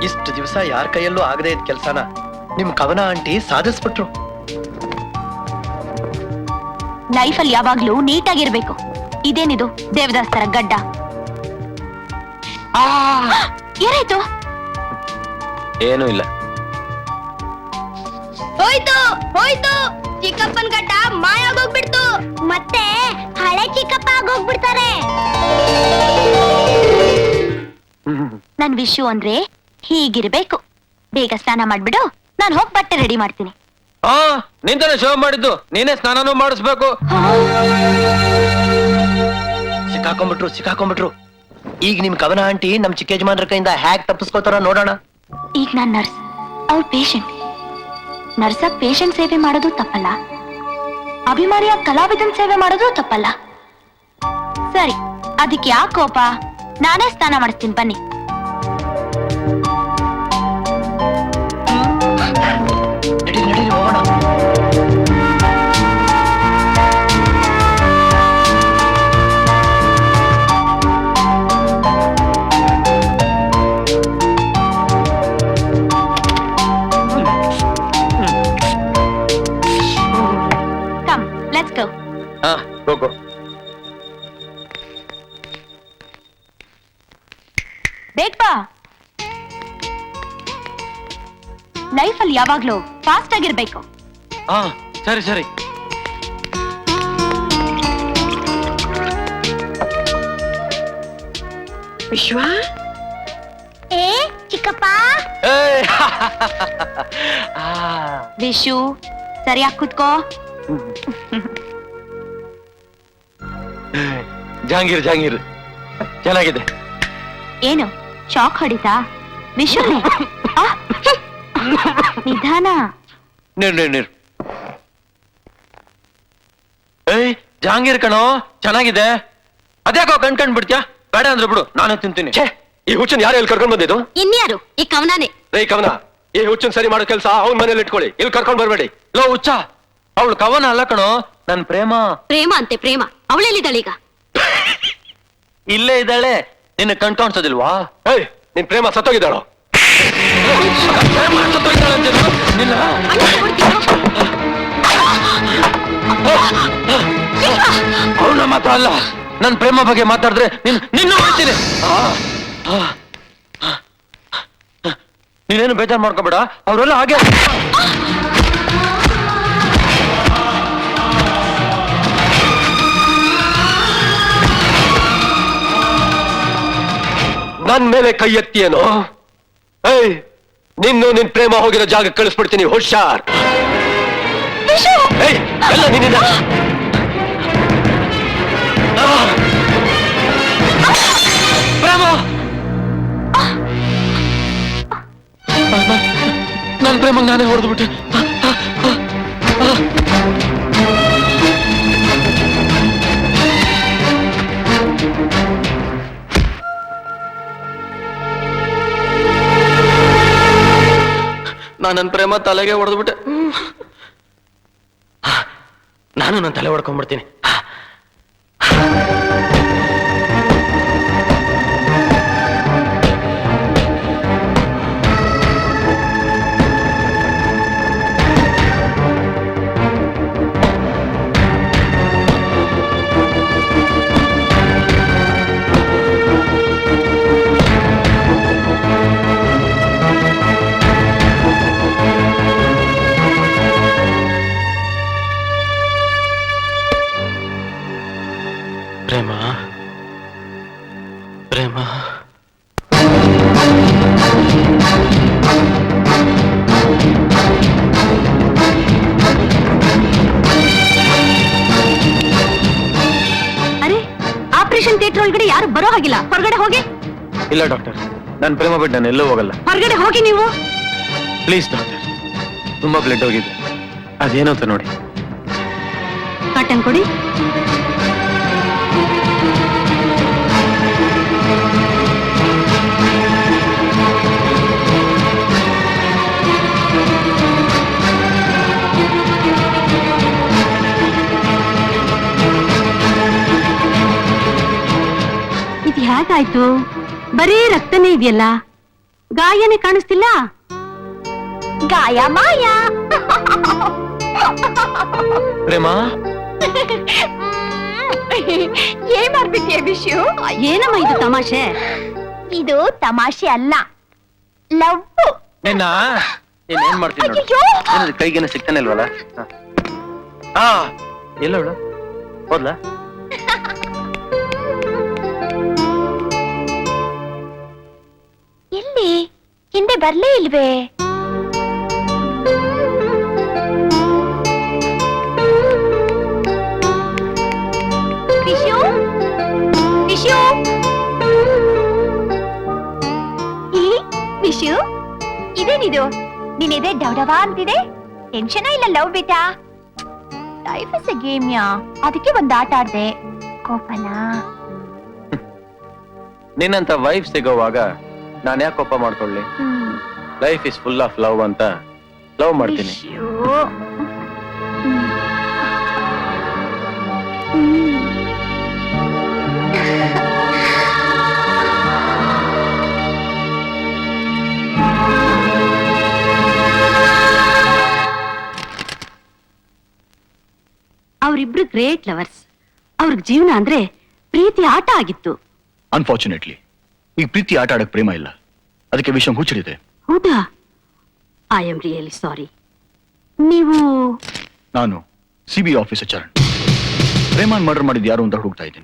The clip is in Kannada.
ಇಷ್ಟು ದಿವಸ ಯಾರ ಕೈಯಲ್ಲೂ ಆಗದೆ ಇದ್ದ ಕೆಲ್ಸನ ನಿಮ್ ಕವನ ಆಂಟಿ ಸಾಧಿಸ್ಬಿಟ್ರು. ಲೈಫಲ್ಲಿ ಯಾವಾಗ್ಲೂ ನೀಟಾಗಿರ್ಬೇಕು. ಇದೇನಿದು ದೇವದಾಸ್ ತರ ಗಡ್ಡ? ಏನಾಯ್ತು? ಏನೂ ಇಲ್ಲ. ಹೋಯ್ತು ಹೋಯ್ತು, ಚಿಕ್ಕಪ್ಪನ್ ಗಡ್ಡ ಮಾಯಾಗೋಗ್ಬಿಡ್ತು. ಮತ್ತೆ ಹಳೆ ಚಿಕ್ಕಪ್ಪ ಆಗೋಗ್ಬಿಡ್ತಾರೆ. ನನ್ ವಿಷು ಅಂದ್ರೆ ಹೀಗಿರ್ಬೇಕು. ಬೇಗ ಸ್ನಾನ ಮಾಡ್ಬಿಡು, ನಾನು ಹೋಗಿ ಬಟ್ಟೆ ರೆಡಿ ಮಾಡ್ತೀನಿ. ನಿಂತಾನೆ ಶೋ ಮಾಡಿದ್ದು, ನೀನೇ ಸ್ನಾನನೂ ಮಾಡಿಸ್ಬೇಕು. ಸಿಕ್ಕಾಕೊಂಡ್ಬಿಟ್ರು. ಈಗ ನಿಮ್ ಕವನ ಆಂಟಿ ನಮ್ ಚಿಕ್ಕ ಯಜಮಾನ್ರ ಕೈಯಿಂದ ಹ್ಯಾಕ್ ತಪ್ಪಿಸ್ಕೋತಾರ ನೋಡೋಣ. ಈಗ ನಾನ್ ನರ್ಸ್, ಅವ್ರ ಪೇಷಂಟ್. ನರ್ಸಾಗ್ ಪೇಷಂಟ್ ಸೇವೆ ಮಾಡೋದು ತಪ್ಪಲ್ಲ, ಅಭಿಮಾನಿಯ ಕಲಾವಿದನ್ ಸೇವೆ ಮಾಡೋದು ತಪ್ಪಲ್ಲ. ಸರಿ, ಅದಕ್ಕೆ ಯಾಕೆ ಕೋಪ? ನಾನೇ ಸ್ನಾನ ಮಾಡಿಸ್ತೀನಿ, ಬನ್ನಿ. ನಡೀರಿ ಹೋಗೋಣ. Come, let's go. ಹೋಗೋ. ಬೇಗ ಬಾ. ಲೈಫಲ್ಲಿ ಯಾವಾಗ್ಲೂ ಫಾಸ್ಟ್ ಆಗಿರ್ಬೇಕು. ಸರಿ. ವಿಶ್ವ, ಏ ಚಿಕ್ಕಪ್ಪ. ವಿಶು, ಸರಿಯಾಗಿ ಕುತ್ಕೋ. ಜಹಾಂಗೀರ್ ಚೆನ್ನಾಗಿದೆ. ಏನು ಶಾಕ್ ಹೊಡಿತಾ? ವಿಶು ನಿಧಾನ. ನೀರು. ಜಹಾಂಗೀರ್ ಕಣೋ, ಚೆನ್ನಾಗಿದೆ. ಅದ್ಯಾಕೋ ಕಣ್ಕಂಡ್ ಬಿಡ್ತ್ಯಾ? ಬೇಡ ಅಂದ್ರೆ ಬಿಡು, ನಾನೇ ತಿಂತೀನಿ. ಈ ಹುಚ್ಚನ್ ಯಾರು ಇಲ್ಲಿ ಕರ್ಕೊಂಡ್ ಬಂದಿದ್ದು? ಇನ್ಯಾರು? ಈ ಕವನಾನೆ. ಕವನ, ಈ ಹುಚ್ಚನ್ ಸರಿ ಮಾಡೋ ಕೆಲಸ ಅವ್ನ ಮನೇಲಿ ಇಟ್ಕೊಳ್ಳಿ, ಇಲ್ಲಿ ಕರ್ಕೊಂಡ್ ಬರ್ಬೇಡಿ. ಲೋ ಹುಚ್ಚ, ಅವಳು ಕವನ ಅಲ್ಲ ಕಣೋ, ನನ್ ಪ್ರೇಮ. ಪ್ರೇಮ ಅಂತೆ ಪ್ರೇಮ. ಅವಳೆಲ್ಲಿದ್ದಾಳೀಗ? ಇಲ್ಲೇ ಇದ್ದಾಳೆ. ನಿನ್ನ ಕಣ್ ಕಾಣಿಸೋದಿಲ್ವಾ? ನಿನ್ ಪ್ರೇಮ ಸತ್ತೋಗಿದ್ದಾಳು. ಅವನ ಮಾತ್ರ ಅಲ್ಲ, ನನ್ ಪ್ರೇಮ ಬಗ್ಗೆ ಮಾತಾಡಿದ್ರೆ ನಿನ್ನ ಹೇಳ್ತೀನಿ. ನೀನೇನು ಬೇಜಾರು ಮಾಡ್ಕೋಬೇಡ, ಅವರೆಲ್ಲ ಹಾಗೆ. ನನ್ ಮೇಲೆ ಕೈ ಎತ್ತಿಯೇನೋ? ನಿನ್ ಪ್ರೇಮ ಹೋಗಿರೋ ಜಾಗ ಕಳಿಸ್ಬಿಡ್ತೀನಿ, ಹುಷಾರ್. ಎಲ್ಲ ನಿನ್ನ ಪ್ರೇಮ. ನನ್ ಪ್ರೇಮ ನಾನೇ ಹೊಡೆದ್ಬಿಟ್ಟೆ. ನಾನು ನನ್ನ ಪ್ರೇಮ ತಲೆಗೆ ಹೊಡೆದ್ಬಿಟ್ಟೆ. ನಾನು ನನ್ನ ತಲೆ ಹೊಡ್ಕೊಂಡ್ಬಿಡ್ತೀನಿ. ಪ್ರೇಮ ಅರೆ, ಆಪರೇಷನ್ ಥಿಯೇಟರ್ ಒಳಗಡೆ ಯಾರು ಬರೋ ಹಾಗಿಲ್ಲ, ಹೊರಗಡೆ ಹೋಗಿ. ಇಲ್ಲ ಡಾಕ್ಟರ್, ನನ್ನ ಪ್ರೇಮ ಬಿಟ್ಟು ನಾನು ಎಲ್ಲೂ ಹೋಗಲ್ಲ. ಹೊರಗಡೆ ಹೋಗಿ ನೀವು. ಪ್ಲೀಸ್ ಡಾಕ್ಟರ್, ತುಂಬಾ ಬ್ಲಡ್ ಹೋಗಿದೆ, ಅದೇನು ಅಂತ ನೋಡಿ. ಕಾಟನ್ ಕೊಡಿ. ಇದು ಹೇಗಾಯ್ತು? ಬರೀ ರಕ್ತನೇ ಇದೆಯಲ್ಲ, ಗಾಯನೇ ಕಾಣಿಸ್ತಿಲ್ಲ. ಗಾಯ ಮಾಯ. ಪ್ರೇಮ ಏನ್ ಮಾಡ್ಬಿಟ್ಟಿಯ ವಿಷು? ಏನಮ್ಮ ಇದು ತಮಾಷೆ? ಇದು ತಮಾಷೆ ಅಲ್ಲ, ಲವ್. ನಿನ್ನ ಏನ್ ಮಾಡ್ತೀನಿ ನೋಡು. ಅಯ್ಯಯ್ಯೋ! ಏನಾದ್ರು ಕೈಗೇನೆ ಸಿಗ್ತಾನೆ ಇಲ್ವಲ್ಲ? ಹಾ ಎಲ್ಲ ಅವಳು ಹೋದ್ಲಾ? ಎಲ್ಲಿ? ಹಿಂದೆ ಬರ್ಲೇ ಇಲ್ವೇ? ವಿಶು, ವಿಶು, ವಿಶು, ಇದೇನಿದು? ನಿನ್ನಿದೆ ಡವಡವ ಅಂತಿದೆ. ಟೆನ್ಷನ್ ಇಲ್ಲ ಲವ್ ಬೇಟಾ. ಲೈಫ್ ಇಸ್ ಎ ಗೇಮ್ ಯಾ. ಅದಕ್ಕೆ ಒಂದ್ ಆಟ ಆಡ್ದೆ. ಕೋಪನಾ? ನಿನ್ನಂತ ವೈಫ್ ಸಿಗೋವಾಗ ನಾನು ಯಾಕೆ ಕೋಪ ಮಾಡ್ಕೊಳ್ಳಿ? Life is full of love ಅಂತ ಲವ್ ಮಾಡ್ತೀನಿ. ವಿಶು. ಅವರಿಬ್ರು ಗ್ರೇಟ್ ಲವರ್ಸ್. ಅವ್ರಿಗೆ ಜೀವನ ಅಂದ್ರೆ ಪ್ರೀತಿ ಆಟ ಆಗಿತ್ತು. ಅನ್ಫಾರ್ಚುನೇಟ್ಲಿ ಈ ಪ್ರೀತಿ ಆಟ ಆಡಕ್ ಪ್ರೇಮ ಇಲ್ಲ, ಅದಕ್ಕೆ ವಿಷಯ ಹುಚ್ಚರಿದೆ. ಹೌದಾ? I am really sorry. ನೀವು ನಾನು CBI ಆಫೀಸರ್ ಚರಣ್. ಪ್ರೇಮಾನ್ ಮರ್ಡರ್ ಮಾಡಿದ್ ಯಾರು ಅಂತ ಹುಡುಕ್ತಾ ಇದ್ದೀನಿ.